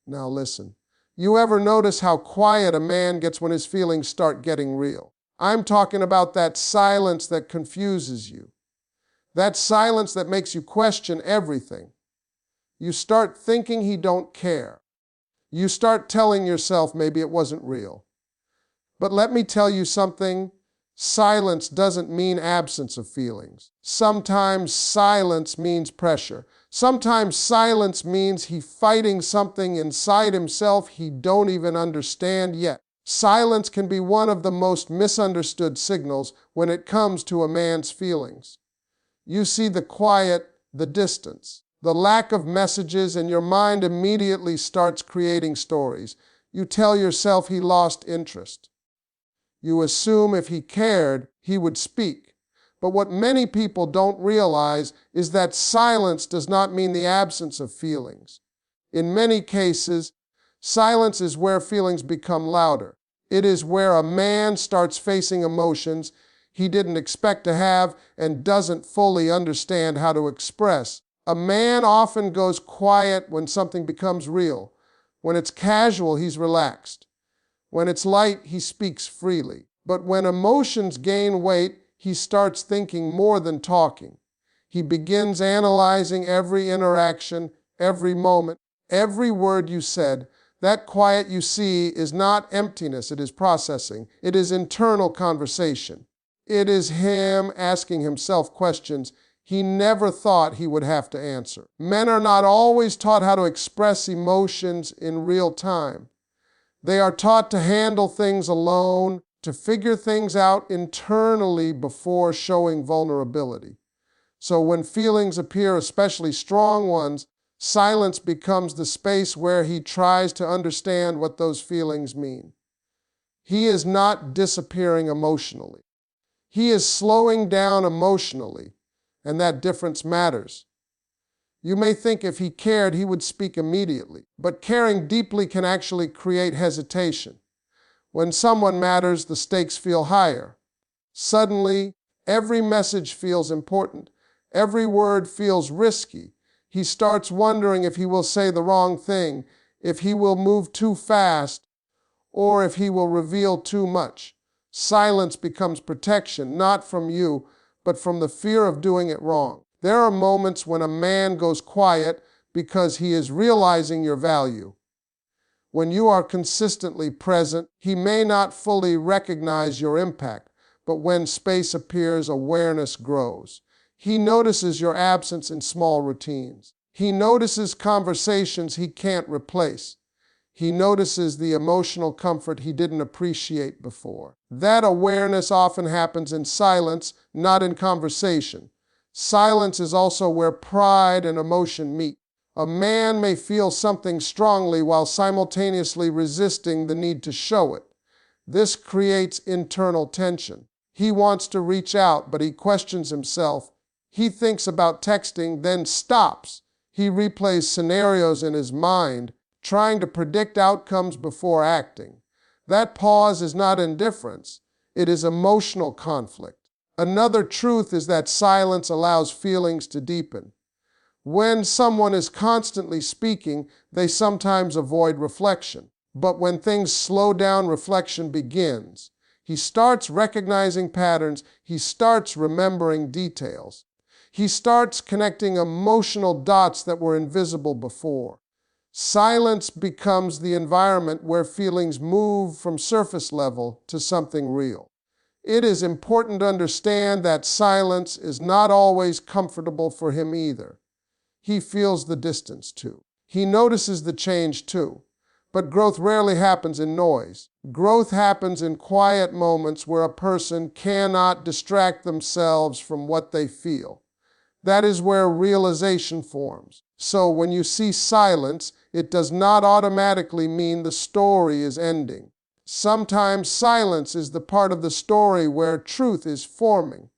Now listen. You ever notice how quiet a man gets when his feelings start getting real? I'm talking about that silence that confuses you. That silence that makes you question everything. You start thinking he don't care. You start telling yourself maybe it wasn't real. But let me tell you something. Silence doesn't mean absence of feelings. Sometimes silence means pressure. Sometimes silence means he fighting something inside himself he don't even understand yet. Silence can be one of the most misunderstood signals when it comes to a man's feelings. You see the quiet, the distance, the lack of messages, and your mind immediately starts creating stories. You tell yourself he lost interest. You assume if he cared, he would speak. But what many people don't realize is that silence does not mean the absence of feelings. In many cases, silence is where feelings become louder. It is where a man starts facing emotions he didn't expect to have and doesn't fully understand how to express. A man often goes quiet when something becomes real. When it's casual, he's relaxed. When it's light, he speaks freely. But when emotions gain weight, he starts thinking more than talking. He begins analyzing every interaction, every moment, every word you said. That quiet you see is not emptiness, it is processing. It is internal conversation. It is him asking himself questions he never thought he would have to answer. Men are not always taught how to express emotions in real time. They are taught to handle things alone, to figure things out internally before showing vulnerability. So when feelings appear, especially strong ones, silence becomes the space where he tries to understand what those feelings mean. He is not disappearing emotionally. He is slowing down emotionally, and that difference matters. You may think if he cared, he would speak immediately, but caring deeply can actually create hesitation. When someone matters, the stakes feel higher. Suddenly, every message feels important. Every word feels risky. He starts wondering if he will say the wrong thing, if he will move too fast, or if he will reveal too much. Silence becomes protection, not from you, but from the fear of doing it wrong. There are moments when a man goes quiet because he is realizing your value. When you are consistently present, he may not fully recognize your impact, but when space appears, awareness grows. He notices your absence in small routines. He notices conversations he can't replace. He notices the emotional comfort he didn't appreciate before. That awareness often happens in silence, not in conversation. Silence is also where pride and emotion meet. A man may feel something strongly while simultaneously resisting the need to show it. This creates internal tension. He wants to reach out, but he questions himself. He thinks about texting, then stops. He replays scenarios in his mind, trying to predict outcomes before acting. That pause is not indifference. It is emotional conflict. Another truth is that silence allows feelings to deepen. When someone is constantly speaking, they sometimes avoid reflection. But when things slow down, reflection begins. He starts recognizing patterns. He starts remembering details. He starts connecting emotional dots that were invisible before. Silence becomes the environment where feelings move from surface level to something real. It is important to understand that silence is not always comfortable for him either. He feels the distance too. He notices the change too. But growth rarely happens in noise. Growth happens in quiet moments where a person cannot distract themselves from what they feel. That is where realization forms. So when you see silence, it does not automatically mean the story is ending. Sometimes silence is the part of the story where truth is forming.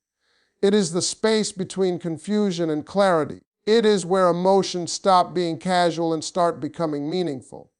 It is the space between confusion and clarity. It is where emotions stop being casual and start becoming meaningful.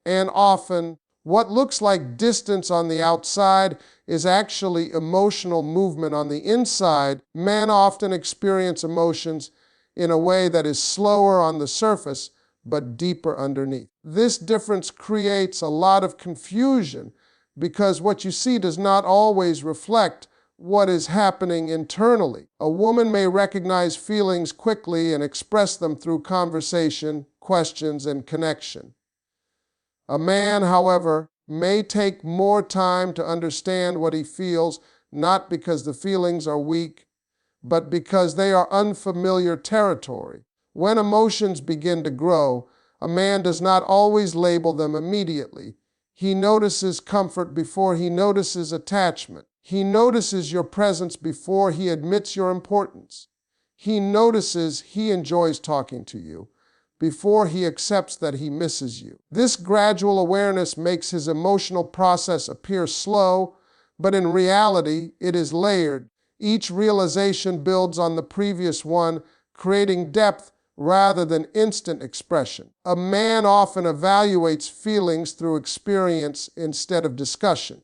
And often, what looks like distance on the outside is actually emotional movement on the inside. Men often experience emotions in a way that is slower on the surface, but deeper underneath. This difference creates a lot of confusion because what you see does not always reflect what is happening internally. A woman may recognize feelings quickly and express them through conversation, questions, and connection. A man, however, may take more time to understand what he feels, not because the feelings are weak, but because they are unfamiliar territory. When emotions begin to grow, a man does not always label them immediately. He notices comfort before he notices attachment. He notices your presence before he admits your importance. He notices he enjoys talking to you before he accepts that he misses you. This gradual awareness makes his emotional process appear slow, but in reality, it is layered. Each realization builds on the previous one, creating depth rather than instant expression. A man often evaluates feelings through experience instead of discussion.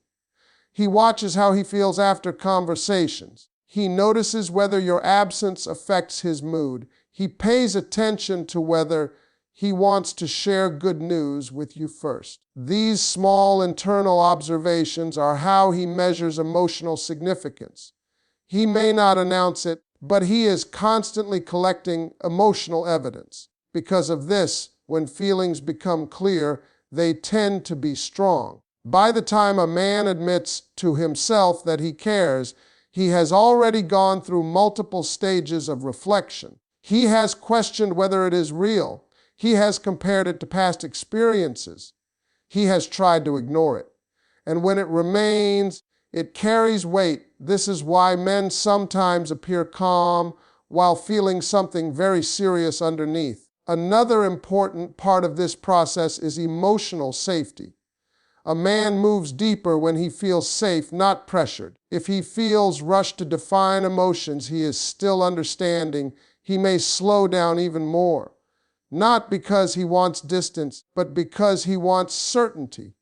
He watches how he feels after conversations. He notices whether your absence affects his mood. He pays attention to whether he wants to share good news with you first. These small internal observations are how he measures emotional significance. He may not announce it, but he is constantly collecting emotional evidence. Because of this, when feelings become clear, they tend to be strong. By the time a man admits to himself that he cares, he has already gone through multiple stages of reflection. He has questioned whether it is real. He has compared it to past experiences. He has tried to ignore it. And when it remains, it carries weight. This is why men sometimes appear calm while feeling something very serious underneath. Another important part of this process is emotional safety. A man moves deeper when he feels safe, not pressured. If he feels rushed to define emotions he is still understanding, he may slow down even more. Not because he wants distance, but because he wants certainty.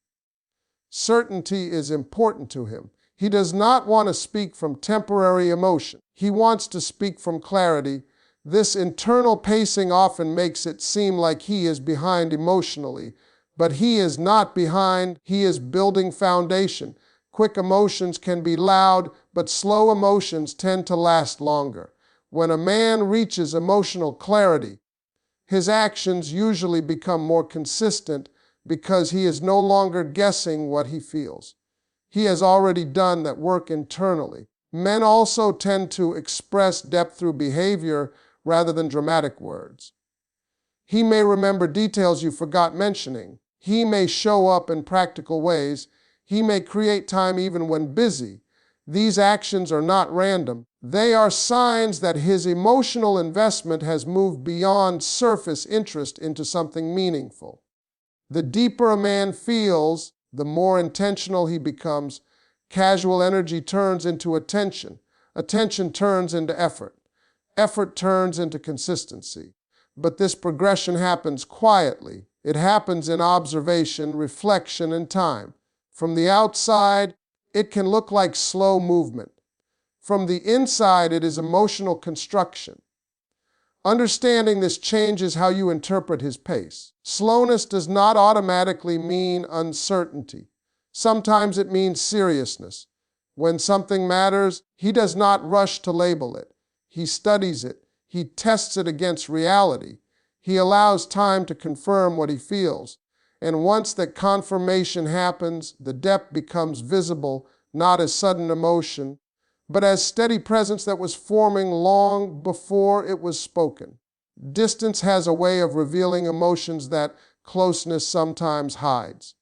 Certainty is important to him. He does not want to speak from temporary emotion. He wants to speak from clarity. This internal pacing often makes it seem like he is behind emotionally, but he is not behind. He is building foundation. Quick emotions can be loud, but slow emotions tend to last longer. When a man reaches emotional clarity, his actions usually become more consistent because he is no longer guessing what he feels. He has already done that work internally. Men also tend to express depth through behavior rather than dramatic words. He may remember details you forgot mentioning. He may show up in practical ways. He may create time even when busy. These actions are not random. They are signs that his emotional investment has moved beyond surface interest into something meaningful. The deeper a man feels, the more intentional he becomes. Casual energy turns into attention. Attention turns into effort. Effort turns into consistency. But this progression happens quietly. It happens in observation, reflection, and time. From the outside, it can look like slow movement. From the inside, it is emotional construction. Understanding this changes how you interpret his pace. Slowness does not automatically mean uncertainty. Sometimes it means seriousness. When something matters, he does not rush to label it. He studies it. He tests it against reality. He allows time to confirm what he feels. And once that confirmation happens, the depth becomes visible, not as sudden emotion, but as steady presence that was forming long before it was spoken. Distance has a way of revealing emotions that closeness sometimes hides.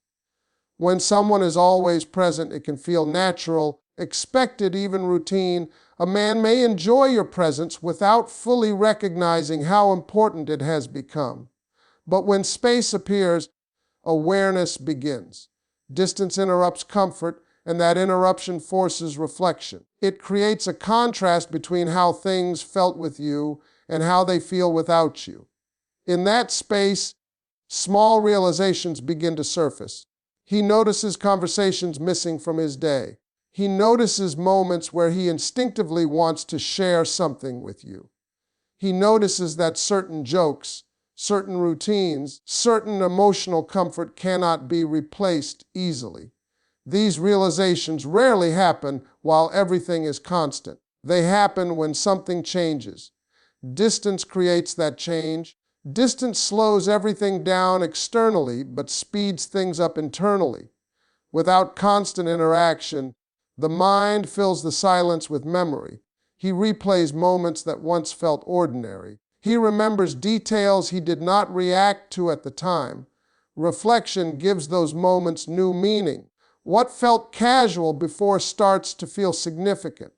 When someone is always present, it can feel natural, expected, even routine. A man may enjoy your presence without fully recognizing how important it has become. But when space appears, awareness begins. Distance interrupts comfort, and that interruption forces reflection. It creates a contrast between how things felt with you and how they feel without you. In that space, small realizations begin to surface. He notices conversations missing from his day. He notices moments where he instinctively wants to share something with you. He notices that certain jokes, certain routines, certain emotional comfort cannot be replaced easily. These realizations rarely happen while everything is constant. They happen when something changes. Distance creates that change. Distance slows everything down externally, but speeds things up internally. Without constant interaction, the mind fills the silence with memory. He replays moments that once felt ordinary. He remembers details he did not react to at the time. Reflection gives those moments new meaning. What felt casual before starts to feel significant.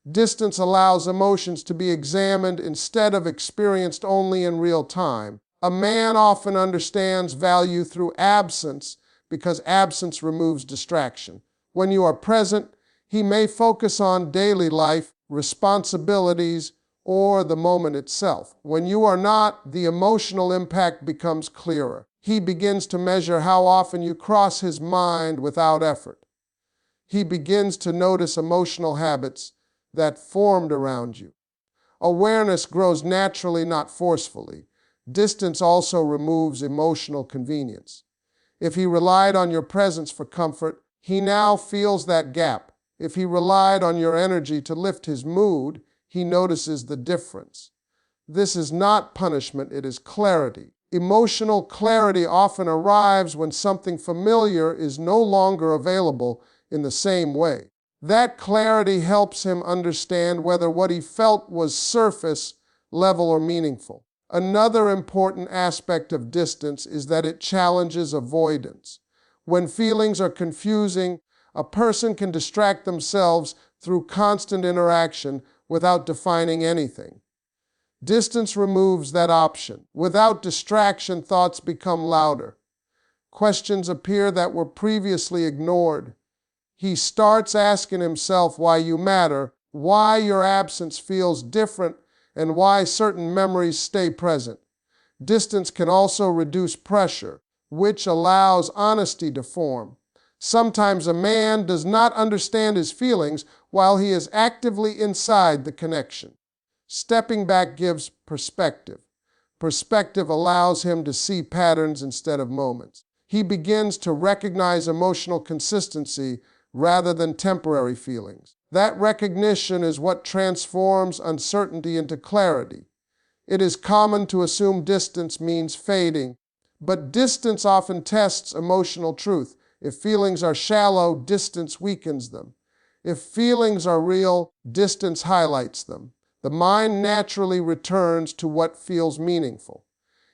Distance allows emotions to be examined instead of experienced only in real time. A man often understands value through absence because absence removes distraction. When you are present, he may focus on daily life, responsibilities, or the moment itself. When you are not, the emotional impact becomes clearer. He begins to measure how often you cross his mind without effort. He begins to notice emotional habits that formed around you. Awareness grows naturally, not forcefully. Distance also removes emotional convenience. If he relied on your presence for comfort, he now feels that gap. If he relied on your energy to lift his mood, he notices the difference. This is not punishment, it is clarity. Emotional clarity often arrives when something familiar is no longer available in the same way. That clarity helps him understand whether what he felt was surface level or meaningful. Another important aspect of distance is that it challenges avoidance. When feelings are confusing, a person can distract themselves through constant interaction without defining anything. Distance removes that option. Without distraction, thoughts become louder. Questions appear that were previously ignored. He starts asking himself why you matter, why your absence feels different, and why certain memories stay present. Distance can also reduce pressure, which allows honesty to form. Sometimes a man does not understand his feelings while he is actively inside the connection. Stepping back gives perspective. Perspective allows him to see patterns instead of moments. He begins to recognize emotional consistency rather than temporary feelings. That recognition is what transforms uncertainty into clarity. It is common to assume distance means fading, but distance often tests emotional truth. If feelings are shallow, distance weakens them. If feelings are real, distance highlights them. The mind naturally returns to what feels meaningful.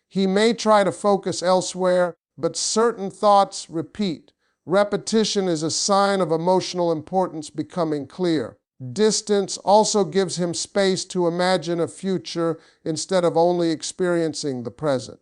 He may try to focus elsewhere, but certain thoughts repeat. Repetition is a sign of emotional importance becoming clear. Distance also gives him space to imagine a future instead of only experiencing the present.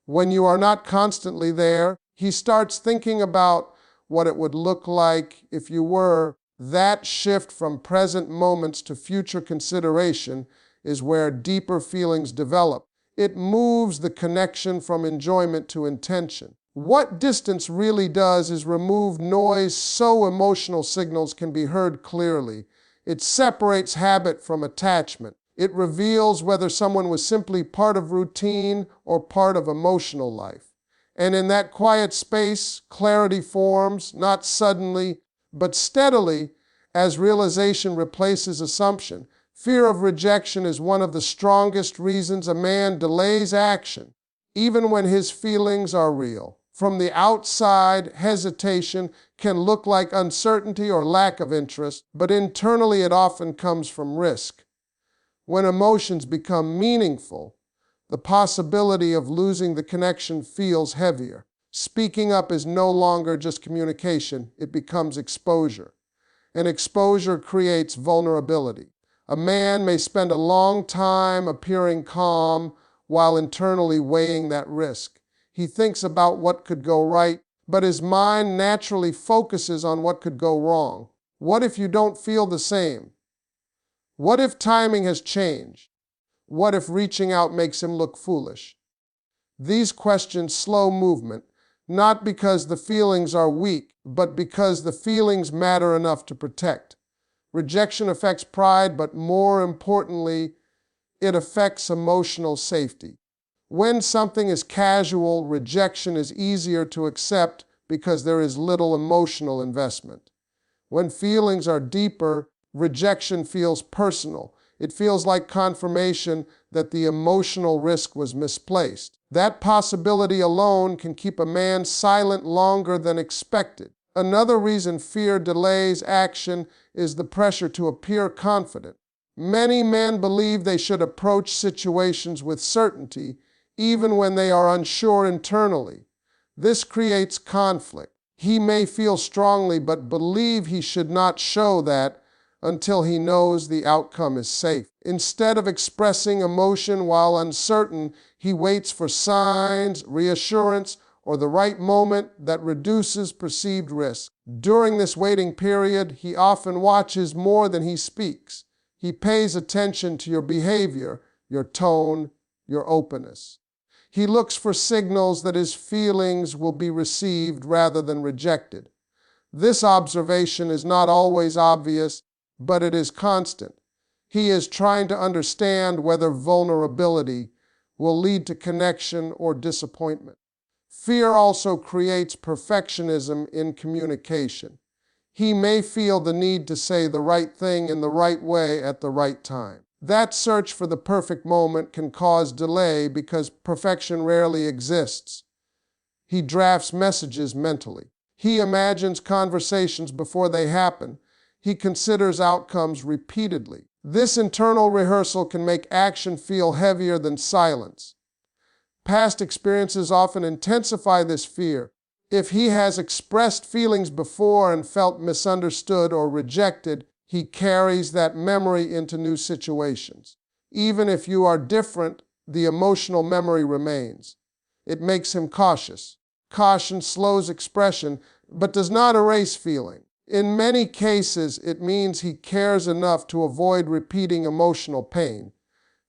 When you are not constantly there, he starts thinking about what it would look like if you were. That shift from present moments to future consideration is where deeper feelings develop. It moves the connection from enjoyment to intention. What distance really does is remove noise so emotional signals can be heard clearly. It separates habit from attachment. It reveals whether someone was simply part of routine or part of emotional life. And in that quiet space, clarity forms, not suddenly, but steadily, as realization replaces assumption. Fear of rejection is one of the strongest reasons a man delays action, even when his feelings are real. From the outside, hesitation can look like uncertainty or lack of interest, but internally it often comes from risk. When emotions become meaningful, the possibility of losing the connection feels heavier. Speaking up is no longer just communication, it becomes exposure. And exposure creates vulnerability. A man may spend a long time appearing calm while internally weighing that risk. He thinks about what could go right, but his mind naturally focuses on what could go wrong. What if you don't feel the same? What if timing has changed? What if reaching out makes him look foolish? These questions slow movement, not because the feelings are weak, but because the feelings matter enough to protect. Rejection affects pride, but more importantly, it affects emotional safety. When something is casual, rejection is easier to accept because there is little emotional investment. When feelings are deeper, rejection feels personal. It feels like confirmation that the emotional risk was misplaced. That possibility alone can keep a man silent longer than expected. Another reason fear delays action is the pressure to appear confident. Many men believe they should approach situations with certainty, even when they are unsure internally. This creates conflict. He may feel strongly but believe he should not show that until he knows the outcome is safe. Instead of expressing emotion while uncertain, he waits for signs, reassurance, or the right moment that reduces perceived risk. During this waiting period, he often watches more than he speaks. He pays attention to your behavior, your tone, your openness. He looks for signals that his feelings will be received rather than rejected. This observation is not always obvious, but it is constant. He is trying to understand whether vulnerability will lead to connection or disappointment. Fear also creates perfectionism in communication. He may feel the need to say the right thing in the right way at the right time. That search for the perfect moment can cause delay because perfection rarely exists. He drafts messages mentally. He imagines conversations before they happen. He considers outcomes repeatedly. This internal rehearsal can make action feel heavier than silence. Past experiences often intensify this fear. If he has expressed feelings before and felt misunderstood or rejected, he carries that memory into new situations. Even if you are different, the emotional memory remains. It makes him cautious. Caution slows expression, but does not erase feeling. In many cases, it means he cares enough to avoid repeating emotional pain.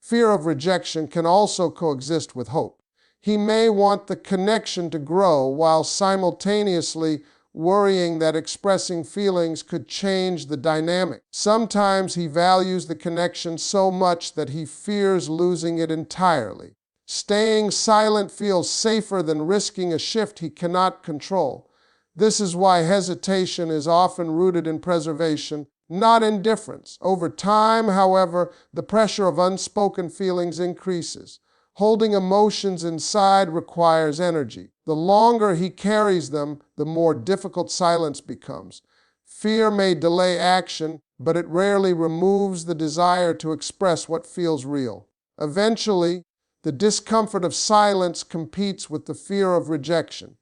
Fear of rejection can also coexist with hope. He may want the connection to grow while simultaneously worrying that expressing feelings could change the dynamic. Sometimes he values the connection so much that he fears losing it entirely. Staying silent feels safer than risking a shift he cannot control. This is why hesitation is often rooted in preservation, not indifference. Over time, however, the pressure of unspoken feelings increases. Holding emotions inside requires energy. The longer he carries them, the more difficult silence becomes. Fear may delay action, but it rarely removes the desire to express what feels real. Eventually, the discomfort of silence competes with the fear of rejection.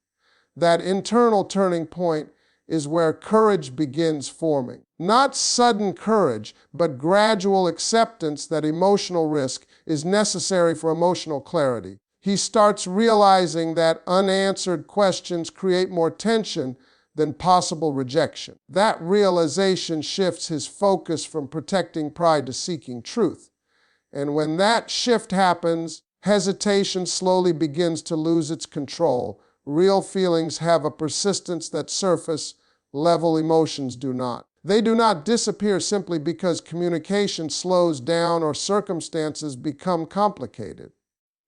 That internal turning point is where courage begins forming. Not sudden courage, but gradual acceptance that emotional risk is necessary for emotional clarity. He starts realizing that unanswered questions create more tension than possible rejection. That realization shifts his focus from protecting pride to seeking truth. And when that shift happens, hesitation slowly begins to lose its control. Real feelings have a persistence that surface-level emotions do not. They do not disappear simply because communication slows down or circumstances become complicated.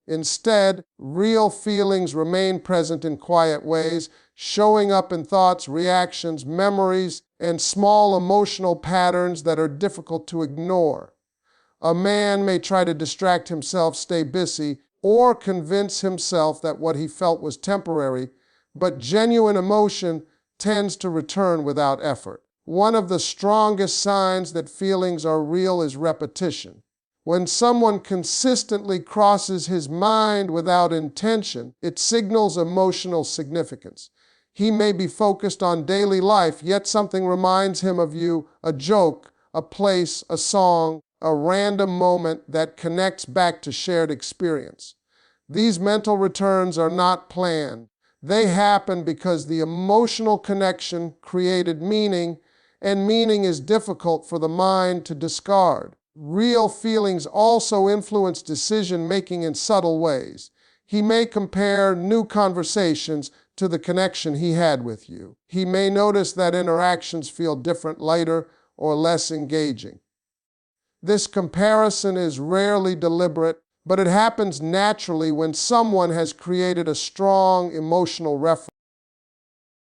Instead, real feelings remain present in quiet ways, showing up in thoughts, reactions, memories, and small emotional patterns that are difficult to ignore. A man may try to distract himself, stay busy, or convince himself that what he felt was temporary, but genuine emotion tends to return without effort. One of the strongest signs that feelings are real is repetition. When someone consistently crosses his mind without intention, it signals emotional significance. He may be focused on daily life, yet something reminds him of you, a joke, a place, a song, a random moment that connects back to shared experience. These mental returns are not planned. They happen because the emotional connection created meaning, and meaning is difficult for the mind to discard. Real feelings also influence decision-making in subtle ways. He may compare new conversations to the connection he had with you. He may notice that interactions feel different, lighter, or less engaging. This comparison is rarely deliberate, but it happens naturally when someone has created a strong emotional reference